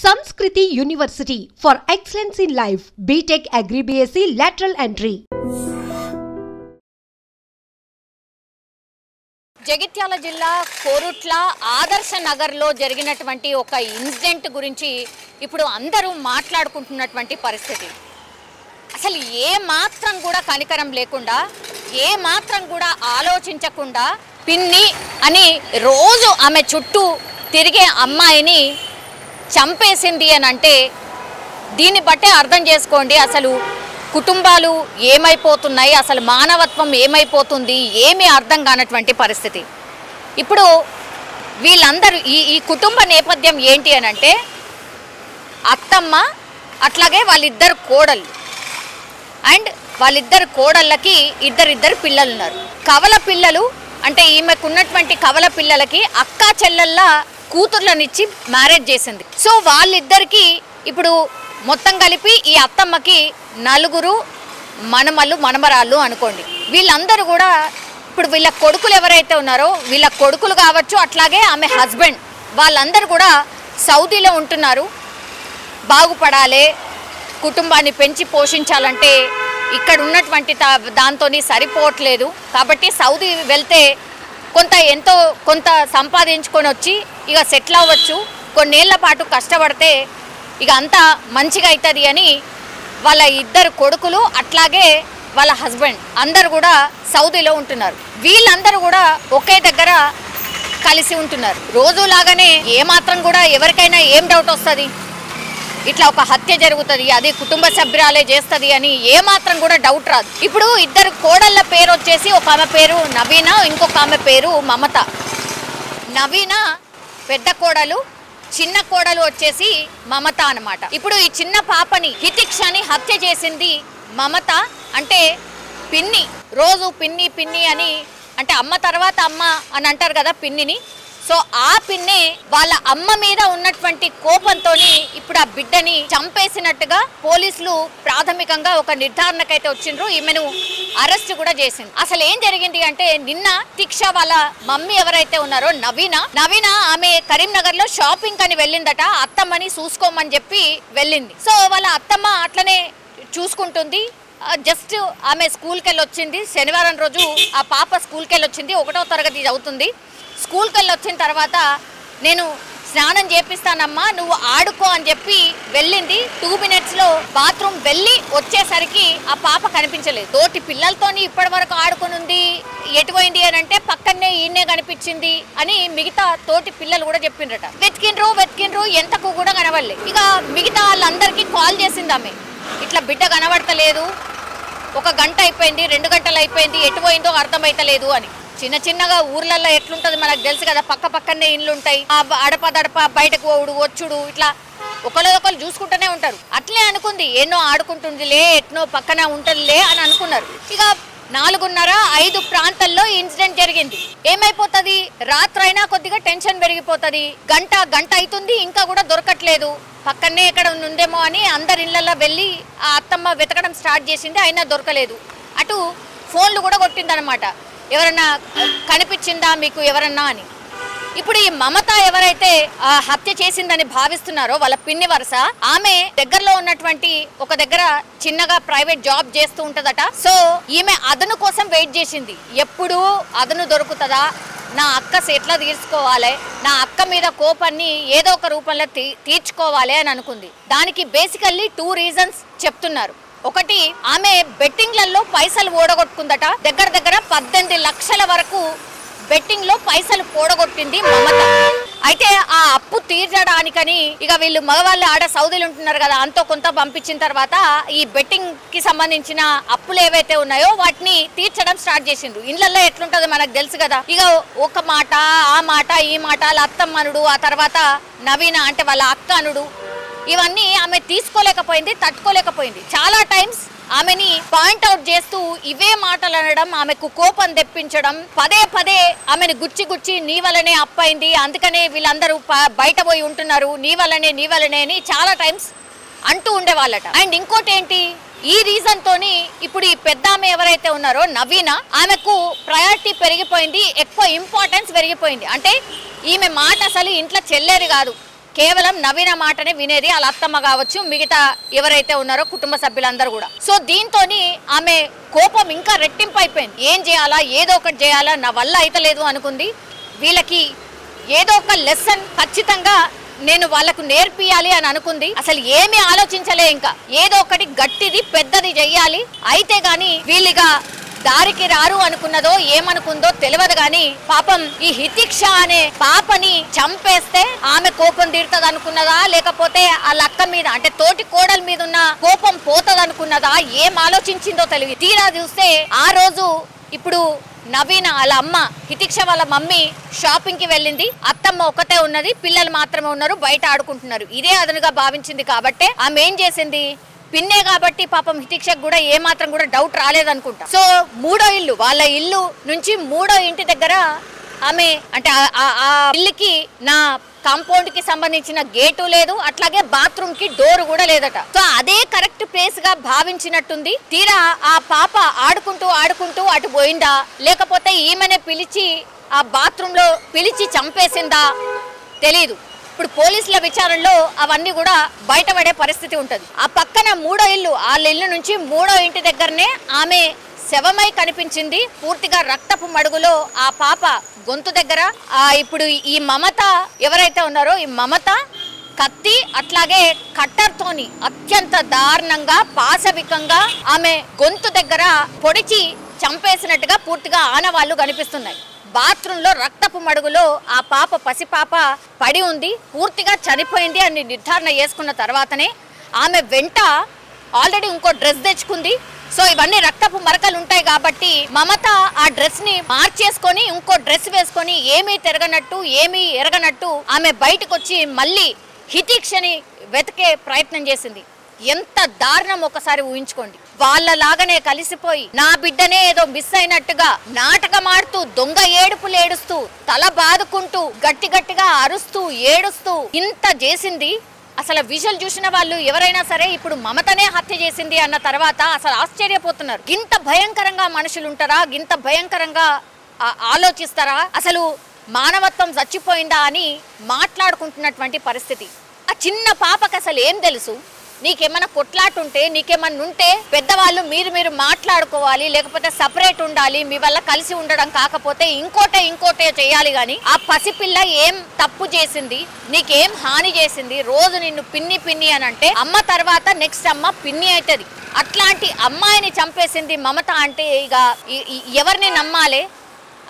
Sanskriti University for excellence in life. BTech Agri BSc lateral entry. Jagtial జిల్లా కోరుట్ల ఆదర్శ నగర్లో జరిగినటువంటి ఒక ఇన్సిడెంట్ గురించి ఇప్పుడు అందరూ మాట్లాడుకుంటున్నటువంటి పరిస్థితి. అసలు ఏ మాత్రం కూడా కనికరం లేకుండా, ఏ మాత్రం కూడా ఆలోచించకుండా పిన్ని అని రోజు ఆమె చుట్టూ తిరిగే అమ్మాయిని చంపేసింది అని అంటే దీన్ని బట్టే అర్థం చేసుకోండి అసలు కుటుంబాలు ఏమైపోతున్నాయి, అసలు మానవత్వం ఏమైపోతుంది, ఏమీ అర్థం కానటువంటి పరిస్థితి. ఇప్పుడు వీళ్ళందరూ ఈ కుటుంబ నేపథ్యం ఏంటి అని అంటే అత్తమ్మ, అట్లాగే వాళ్ళిద్దరు కోడళ్ళు అండ్ వాళ్ళిద్దరు కోడళ్ళకి ఇద్దరు పిల్లలు ఉన్నారు. కవల పిల్లలు అంటే ఈమెకున్నటువంటి కవల పిల్లలకి అక్కా చెల్లెళ్ళ కూతుర్లనిచ్చి మ్యారేజ్ చేసింది. సో వాళ్ళిద్దరికి ఇప్పుడు మొత్తం కలిపి ఈ అత్తమ్మకి 4 మనమలు మనమరాళ్ళు అనుకోండి. వీళ్ళందరూ కూడా ఇప్పుడు వీళ్ళ కొడుకులు ఎవరైతే ఉన్నారో వీళ్ళ కొడుకులు కావచ్చు, అట్లాగే ఆమె హస్బెండ్ వాళ్ళందరూ కూడా సౌదీలో ఉంటున్నారు. బాగుపడాలి, కుటుంబాన్ని పెంచి పోషించాలంటే ఇక్కడ ఉన్నటువంటి దాంతో సరిపోవట్లేదు. కాబట్టి సౌదీ వెళ్తే ఎంతో కొంత సంపాదించుకొని వచ్చి ఇక సెటిల్ అవ్వచ్చు, కొన్నేళ్ల పాటు కష్టపడితే ఇక అంతా మంచిగా అవుతుంది అని వాళ్ళ 2 కొడుకులు అట్లాగే వాళ్ళ హస్బెండ్ అందరు కూడా సౌదీలో ఉంటున్నారు. వీళ్ళందరూ కూడా ఒకే దగ్గర కలిసి ఉంటున్నారు. రోజులాగానే ఏమాత్రం కూడా ఎవరికైనా ఏం డౌట్ వస్తుంది, ఇట్లా ఒక హత్య జరుగుతుంది, అది కుటుంబ సభ్యురాలే చేస్తుంది అని ఏమాత్రం కూడా డౌట్ రాదు. ఇప్పుడు 2 కోడళ్ళ పేరు వచ్చేసి ఒక ఆమె పేరు నవీన, ఇంకొక ఆమె పేరు మమత. నవీన పెద్ద కోడలు, చిన్న కోడలు వచ్చేసి మమత అన్నమాట. ఇప్పుడు ఈ చిన్న పాపని హితిక్షని హత్య చేసింది మమత, అంటే పిన్ని. రోజు పిన్ని పిన్ని అని అంటే అమ్మ తర్వాత అమ్మ అని అంటారు కదా పిన్నిని. సో ఆ పిన్నే వాళ్ళ అమ్మ మీద ఉన్నటువంటి కోపంతో ఇప్పుడు ఆ బిడ్డని చంపేసినట్టుగా పోలీసులు ప్రాథమికంగా ఒక నిర్ధారణకైతే వచ్చిండ్రు. ఈమెను అరెస్ట్ కూడా చేసింది. అసలు ఏం జరిగింది అంటే నిన్న తిక్ష వాళ్ళ మమ్మీ ఎవరైతే ఉన్నారో నవీన ఆమె కరీంనగర్ లో షాపింగ్ అని వెళ్ళిందట. అత్తమ్మని చూసుకోమని చెప్పి వెళ్ళింది. సో వాళ్ళ అత్తమ్మ అట్లనే చూసుకుంటుంది. జస్ట్ ఆమె స్కూల్కి వెళ్ళి వచ్చింది. శనివారం రోజు ఆ పాప స్కూల్కి వెళ్ళి వచ్చింది, 1వ తరగతి చదువుతుంది. స్కూల్కి వెళ్ళి వచ్చిన తర్వాత నేను స్నానం చేపిస్తానమ్మా, నువ్వు ఆడుకో అని చెప్పి వెళ్ళింది. 2 మినిట్స్లో బాత్రూమ్ వెళ్ళి వచ్చేసరికి ఆ పాప కనిపించలేదు. తోటి పిల్లలతోని ఇప్పటి వరకు ఆడుకునుంది, ఎటుపోయింది అని అంటే పక్కనే ఈయనే కనిపించింది అని మిగతా తోటి పిల్లలు కూడా చెప్పిండ్రట. వెతికిండ్రు ఎంతకు కూడా కనబడలే. ఇక మిగతా వాళ్ళందరికీ కాల్ చేసింది ఆమె, ఇట్లా బిడ్డ కనబడతలేదు, 1 గంట అయిపోయింది, 2 గంటలు అయిపోయింది, ఎటుపోయిందో అర్థమైతలేదు అని. చిన్నగా ఊర్లలో ఎట్లుంటుంది మనకు తెలుసు కదా, పక్కనే ఇండ్లు ఉంటాయి, అడపదడప బయటకు పోవుడు వచ్చుడు ఇట్లా ఒకరు చూసుకుంటూనే ఉంటారు. అట్లే అనుకుంది, ఎన్నో ఆడుకుంటుందిలే, ఎట్నో పక్కన ఉంటుందిలే అని అనుకున్నారు. ఇక 4:30-5 ప్రాంతాల్లో ఇన్సిడెంట్ జరిగింది. ఏమైపోతుంది, రాత్రైనా కొద్దిగా టెన్షన్ పెరిగిపోతుంది. గంట అవుతుంది, ఇంకా కూడా దొరకట్లేదు. పక్కనే ఎక్కడ ఉందేమో అని అందరి ఇళ్లలో వెళ్ళి ఆ అత్తమ్మ వెతకడం స్టార్ట్ చేసింది, అయినా దొరకలేదు. అటు ఫోన్లు కూడా కొట్టిందనమాట, ఎవరన్నా కనిపించిందా మీకు ఎవరన్నా అని. ఇప్పుడు ఈ మమత ఎవరైతే హత్య చేసిందని భావిస్తున్నారో వాళ్ళ పిన్ని వరుస, ఆమె దగ్గరలో ఉన్నటువంటి ఒక దగ్గర చిన్నగా ప్రైవేట్ జాబ్ చేస్తూ ఉంటదట. సో ఈమె అదను కోసం వెయిట్ చేసింది, ఎప్పుడు అదను దొరుకుతుందా, నా అక్క ఎట్లా తీర్చుకోవాలి, నా అక్క మీద కోపాన్ని ఏదో ఒక రూపంలో తీర్చుకోవాలి అని అనుకుంది. దానికి బేసికల్లీ 2 రీజన్స్ చెప్తున్నారు. ఒకటి, ఆమె బెట్టింగ్లలో పైసలు ఓడగొట్టుకుందట. దగ్గర 18 లక్షల వరకు బెట్టింగ్ లో పైసలు పోడగొట్టింది మమత. అయితే ఆ అప్పు తీర్చడానికని ఇక వీళ్ళు మగవాళ్ళు ఆడ సౌదీలు ఉంటున్నారు కదా, అంతో కొంత పంపించిన తర్వాత ఈ బెట్టింగ్ కి సంబంధించిన అప్పులు ఏవైతే ఉన్నాయో వాటిని తీర్చడం స్టార్ట్ చేసిండ్రు. ఇళ్లలో ఎట్లుంటదో మనకు తెలుసు కదా. ఇక ఒక మాట ఆ మాట ఈ మాట, వాళ్ళ అత్తమ్మనుడు, ఆ తర్వాత నవీన అంటే వాళ్ళ అక్క అనుడు, ఇవన్నీ ఆమె తీసుకోలేకపోయింది, తట్టుకోలేకపోయింది. చాలా టైమ్స్ ఆమెని పాయింట్అవుట్ చేస్తూ ఇవే మాటలు అనడం, ఆమెకు కోపం తెప్పించడం, పదే ఆమెను గుచ్చి నీ వల్లనే అప్పైంది, అందుకనే వీళ్ళందరూ బయట పోయి ఉంటున్నారు, నీ వల్లనే అని చాలా టైమ్స్ అంటూ ఉండేవాళ్ళట. అండ్ ఇంకోటి ఏంటి, ఈ రీజన్ తోని ఇప్పుడు ఈ పెద్ద ఆమె ఎవరైతే ఉన్నారో నవీన, ఆమెకు ప్రయారిటీ పెరిగిపోయింది, ఎక్కువ ఇంపార్టెన్స్ పెరిగిపోయింది. అంటే ఈమె మాట అసలు ఇంట్లో చెల్లేది కాదు, కేవలం నవీన మాటనే వినేది, వాళ్ళ అత్తమ్మ కావచ్చు, మిగతా ఎవరైతే ఉన్నారో కుటుంబ సభ్యులందరూ కూడా. సో దీంతోని ఆమె కోపం ఇంకా రెట్టింపు అయిపోయింది. ఏం చేయాలా, ఏదో ఒకటి చేయాలా, నా వల్ల అయితలేదు అనుకుంది. వీళ్ళకి ఏదో ఒక లెసన్ ఖచ్చితంగా నేను వాళ్ళకు నేర్పియాలి అని అనుకుంది. అసలు ఏమీ ఆలోచించలే, ఇంకా ఏదో ఒకటి గట్టిది పెద్దది చెయ్యాలి, అయితే గాని వీళ్ళిగా దారికి రారు అనుకున్నదో ఏమనుకుందో తెలియదు గాని పాపం ఈ హితిక్ష అనే పాపని చంపేస్తే ఆమె కోపం తీరుతుంది అనుకున్నదా, లేకపోతే ఆ లక్క మీద అంటే తోటి కోడల మీద ఉన్న కోపం పోతుంది అనుకున్నదా, ఏం ఆలోచించిందో తెలియదు. తీరా చూస్తే ఆ రోజు ఇప్పుడు నవీన వాళ్ళ అమ్మ హితిక్ష వాళ్ళ మమ్మీ షాపింగ్ కి వెళ్ళింది. అత్తమ్మ ఒక్కతే ఉన్నది, పిల్లలు మాత్రమే ఉన్నారు, బయట ఆడుకుంటున్నారు. ఇదే అదనుగా భావించింది కాబట్టి ఆమె ఏం చేసింది, పిన్నే కాబట్టి పాపం హితిక్షకు కూడా ఏ మాత్రం కూడా డౌట్ రాలేదనుకుంటా. సో మూడో ఇల్లు, వాళ్ళ ఇల్లు నుంచి మూడో ఇంటి దగ్గర ఆమె అంటే ఆ ఇల్లుకి నా కాంపౌండ్ కి సంబంధించిన గేటు లేదు, అట్లాగే బాత్రూమ్ కి డోర్ కూడా లేదట. సో అదే కరెక్ట్ ప్లేస్ గా భావించినట్టుంది. తీరా ఆ పాప ఆడుకుంటూ ఆడుకుంటూ అటు పోయిందా, లేకపోతే ఈమెనే పిలిచి ఆ బాత్రూమ్ లో పిలిచి చంపేసిందా తెలీదు. ఇప్పుడు పోలీసుల విచారణలో అవన్నీ కూడా బయటపడే పరిస్థితి ఉంటుంది. ఆ పక్కన మూడో ఇల్లు, వాళ్ళ ఇల్లు నుంచి మూడో ఇంటి దగ్గరనే ఆమె శవమై కనిపించింది, పూర్తిగా రక్తపు మడుగులో ఆ పాప గొంతు దగ్గర. ఇప్పుడు ఈ మమత ఎవరైతే ఉన్నారో ఈ మమత కత్తి అట్లాగే కట్టర్తోని అత్యంత దారుణంగా పాశవికంగా ఆమె గొంతు దగ్గర పొడిచి చంపేసినట్టుగా పూర్తిగా ఆనవాళ్లు కనిపిస్తున్నాయి. బాత్రూమ్ లో రక్తపు మడుగులో ఆ పాప పసిపాప పడి ఉంది, పూర్తిగా చనిపోయింది అని నిర్ధారణ చేసుకున్న తర్వాతనే ఆమె వెంట ఆల్రెడీ ఇంకో డ్రెస్ తెచ్చుకుంది. సో ఇవన్నీ రక్తపు మరకలు ఉంటాయి కాబట్టి మమత ఆ డ్రెస్ ని మార్చేసుకొని ఇంకో డ్రెస్ వేసుకొని ఏమీ తిరగనట్టు ఏమీ ఎరగనట్టు ఆమె బయటకు వచ్చి మళ్ళీ హితిక్షని వెతికే ప్రయత్నం చేసింది. ఎంత దారుణం ఒకసారి ఊహించుకోండి. వాళ్ళలాగానే కలిసిపోయి నా బిడ్డనే ఏదో మిస్ అయినట్టుగా నాటకం ఆడుతూ దొంగ ఏడుపులు ఏడుస్తూ తల బాదుకుంటూ గట్టి గట్టిగా అరుస్తూ ఏడుస్తూ ఇంత చేసింది. అసలు విజువల్ చూసిన వాళ్ళు ఎవరైనా సరే ఇప్పుడు మమతనే హత్య చేసింది అన్న తర్వాత అసలు ఆశ్చర్యపోతున్నారు. గింత భయంకరంగా మనుషులు ఉంటారా, గింత భయంకరంగా ఆలోచిస్తారా, అసలు మానవత్వం చచ్చిపోయిందా అని మాట్లాడుకుంటున్నటువంటి పరిస్థితి. ఆ చిన్న పాపకి అసలు ఏం తెలుసు? నీకేమైనా కొట్లాటుంటే నీకేమన్నా ఉంటే పెద్దవాళ్ళు మీరు మాట్లాడుకోవాలి, లేకపోతే సపరేట్ ఉండాలి, మీ వల్ల కలిసి ఉండడం కాకపోతే ఇంకోటే చేయాలి. గాని ఆ పసిపిల్ల ఏం తప్పు చేసింది, నీకేం హాని చేసింది? రోజు నిన్ను పిన్ని అని అంటే అమ్మ తర్వాత నెక్స్ట్ అమ్మ పిన్ని అవుతుంది. అట్లాంటి అమ్మాయిని చంపేసింది మమత అంటే ఇక ఎవరిని నమ్మాలి?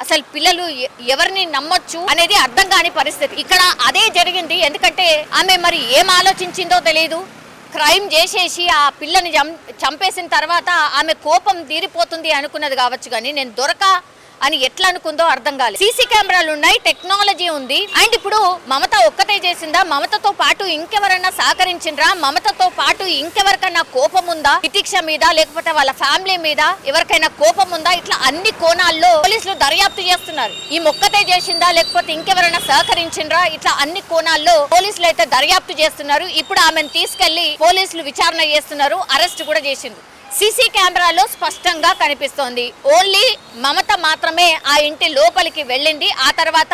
అసలు పిల్లలు ఎవరిని నమ్మొచ్చు అనేది అర్థం కాని పరిస్థితి. ఇక్కడ అదే జరిగింది. ఎందుకంటే ఆమె మరి ఏం ఆలోచించిందో తెలియదు. క్రైమ్ చేసేసి ఆ పిల్లని చంపేసిన తర్వాత ఆమె కోపం తీరిపోతుంది అనుకున్నది కావచ్చు, కానీ నేను దొరక అని ఎట్లా అనుకుందో అర్థం కాలేదు. సీసీ కెమెరాలు ఉన్నాయి, టెక్నాలజీ ఉంది. అండ్ ఇప్పుడు మమత ఒక్కతే చేసిందా, మమతతో పాటు ఇంకెవరన్నా సహకరించిండ్రా, మమతతో పాటు ఇంకెవరికైనా కోపం ఉందా హితిక్ష మీద, లేకపోతే వాళ్ళ ఫ్యామిలీ మీద ఎవరికైనా కోపం ఉందా? ఇట్లా అన్ని కోణాల్లో పోలీసులు దర్యాప్తు చేస్తున్నారు. ఈ మొక్కతే చేసిందా, లేకపోతే ఇంకెవరైనా సహకరించిండ్రా, ఇట్లా అన్ని కోణాల్లో పోలీసులు అయితే దర్యాప్తు చేస్తున్నారు. ఇప్పుడు ఆమెను తీసుకెళ్లి పోలీసులు విచారణ చేస్తున్నారు, అరెస్ట్ కూడా చేసిండ్రు. సీసీ కెమెరాలో స్పష్టంగా కనిపిస్తోంది ఓన్లీ మమత మాత్రమే ఆ ఇంటి లోపలికి వెళ్ళింది. ఆ తర్వాత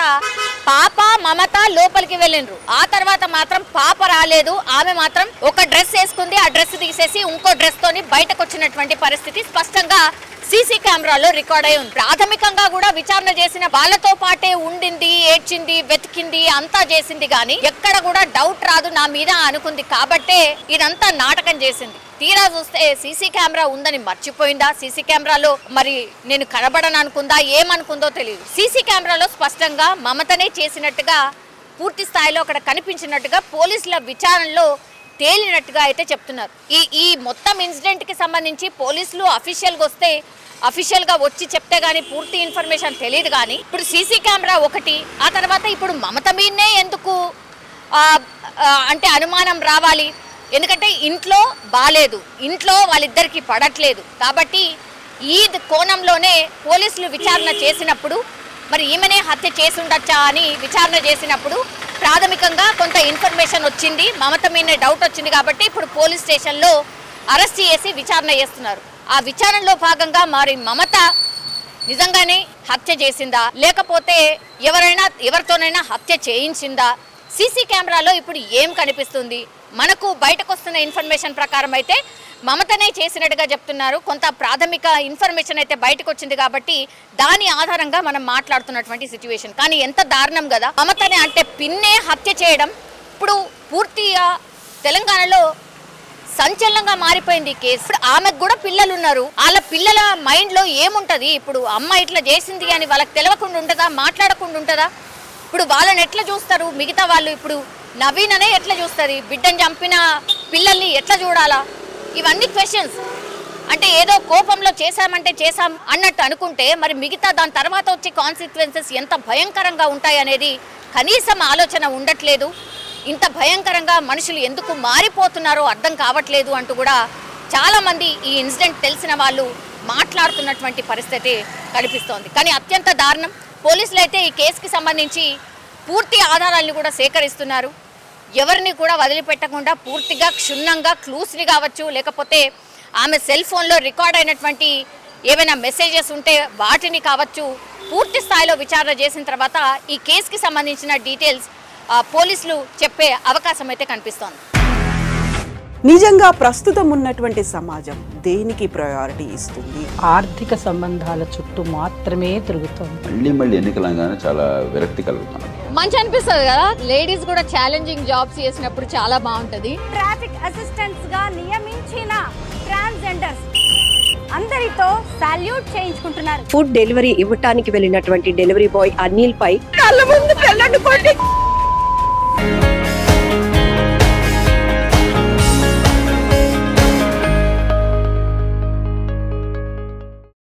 పాప మమత లోపలికి వెళ్ళిండ్రు. ఆ తర్వాత మాత్రం పాప రాలేదు. ఆమె మాత్రం ఒక డ్రెస్ వేసుకుంది, ఆ డ్రెస్ తీసేసి ఇంకో డ్రెస్ తోని బయటకు వచ్చినటువంటి పరిస్థితి స్పష్టంగా సీసీ కెమెరాలో రికార్డ్ అయి ఉంది. ప్రాథమికంగా కూడా విచారణ చేసిన వాళ్ళతో పాటే ఉండింది, ఏడ్చింది, వెతికింది, అంతా చేసింది, కానీ ఎక్కడ కూడా డౌట్ రాదు నా మీద అనుకుంది. కాబట్టే ఇదంతా నాటకం చేసింది. తీరా చూస్తే సీసీ కెమెరా ఉందని మర్చిపోయిందా, సీసీ కెమెరాలో మరి నేను కనబడను అనుకుందా, ఏమనుకుందో తెలియదు. సీసీ కెమెరాలో స్పష్టంగా మమతనే చేసినట్టుగా పూర్తి స్థాయిలో అక్కడ కనిపించినట్టుగా పోలీసుల విచారణలో తేలినట్టుగా అయితే చెప్తున్నారు. ఈ మొత్తం ఇన్సిడెంట్ కి సంబంధించి పోలీసులు అఫీషియల్ గా వచ్చి చెప్తే గానీ పూర్తి ఇన్ఫర్మేషన్ తెలియదు. కానీ ఇప్పుడు సీసీ కెమెరా ఒకటి, ఆ తర్వాత ఇప్పుడు మమత మీదనే ఎందుకు అంటే అనుమానం రావాలి? ఎందుకంటే ఇంట్లో బాలేదు, ఇంట్లో వాళ్ళిద్దరికి పడట్లేదు. కాబట్టి ఈ కోణంలోనే పోలీసులు విచారణ చేసినప్పుడు మరి ఈమెనే హత్య చేసి ఉండొచ్చా అని విచారణ చేసినప్పుడు ప్రాథమికంగా కొంత ఇన్ఫర్మేషన్ వచ్చింది, మమత మీదనే డౌట్ వచ్చింది. కాబట్టి ఇప్పుడు పోలీస్ స్టేషన్లో అరెస్ట్ చేసి విచారణ చేస్తున్నారు. ఆ విచారణలో భాగంగా మరి మమత నిజంగానే హత్య చేసిందా, లేకపోతే ఎవరితోనైనా హత్య చేయించిందా, సీసీ కెమెరాలో ఇప్పుడు ఏం కనిపిస్తుంది? మనకు బయటకు వస్తున్న ఇన్ఫర్మేషన్ ప్రకారం అయితే మమతనే చేసినట్టుగా చెప్తున్నారు. కొంత ప్రాథమిక ఇన్ఫర్మేషన్ అయితే బయటకు వచ్చింది కాబట్టి దాని ఆధారంగా మనం మాట్లాడుతున్నటువంటి సిచ్యువేషన్. కానీ ఎంత దారుణం కదా, మమతనే అంటే పిన్నే హత్య చేయడం ఇప్పుడు పూర్తిగా తెలంగాణలో సంచలనంగా మారిపోయింది కేసు. ఇప్పుడు ఆమెకు కూడా పిల్లలు ఉన్నారు. వాళ్ళ పిల్లల మైండ్లో ఏముంటుంది? ఇప్పుడు అమ్మ ఇట్లా చేసింది అని వాళ్ళకి తెలియకుండా ఉంటుందా? మాట్లాడకుండా ఉంటుందా? ఇప్పుడు వాళ్ళని ఎట్లా చూస్తారు మిగతా వాళ్ళు? ఇప్పుడు నవీన్ అనే ఎట్లా చూస్తుంది? బిడ్డను చంపిన పిల్లల్ని ఎట్లా చూడాలా? ఇవన్నీ క్వశ్చన్స్. అంటే ఏదో కోపంలో చేశామంటే చేశాం అన్నట్టు అనుకుంటే మరి మిగతా దాని తర్వాత వచ్చే కాన్సిక్వెన్సెస్ ఎంత భయంకరంగా ఉంటాయి అనేది కనీసం ఆలోచన ఉండట్లేదు. ఇంత భయంకరంగా మనుషులు ఎందుకు మారిపోతున్నారో అర్థం కావట్లేదు అంటూ కూడా చాలామంది ఈ ఇన్సిడెంట్ తెలిసిన వాళ్ళు మాట్లాడుతున్నటువంటి పరిస్థితి కనిపిస్తోంది. కానీ అత్యంత దారుణం. పోలీసులు అయితే ఈ కేసుకి సంబంధించి పూర్తి ఆధారాలను కూడా సేకరిస్తున్నారు. ఎవరిని కూడా వదిలిపెట్టకుండా పూర్తిగా క్షుణ్ణంగా క్లూస్ని కావచ్చు, లేకపోతే ఆమె సెల్ ఫోన్లో రికార్డ్ అయినటువంటి ఏవైనా మెసేజెస్ ఉంటే వాటిని కావచ్చు, పూర్తి స్థాయిలో విచారణ చేసిన తర్వాత ఈ కేసుకి సంబంధించిన డీటెయిల్స్ పోలీసులు చెప్పే అవకాశం అయితే కనిపిస్తోంది. నిజంగా ప్రస్తుతం ఉన్నటువంటి సమాజం దేనికి ప్రయారిటీ ఇస్తుంది? ఆర్థిక సంబంధాల చుట్టూ మాత్రమే తిరుగుతుంది. మళ్ళీ ఎన్నికలంగానే చాలా విరక్తి కలుగుతుంది. మంచి అనిపిస్తుంది కదా, లేడీస్ కూడా ఛాలెంజింగ్ జాబ్స్ చేసినప్పుడు చాలా బాగుంటది. ట్రాఫిక్ అసిస్టెంట్స్ గా నియమించిన ట్రాన్స్జెండర్స్ అందరితో సాల్యూట్ చేయించుకుంటున్నారు. ఫుడ్ డెలివరీ ఇవ్వటానికి వెళ్ళినటువంటి డెలివరీ బాయ్ అనిల్ పై కళ్ళ ముందు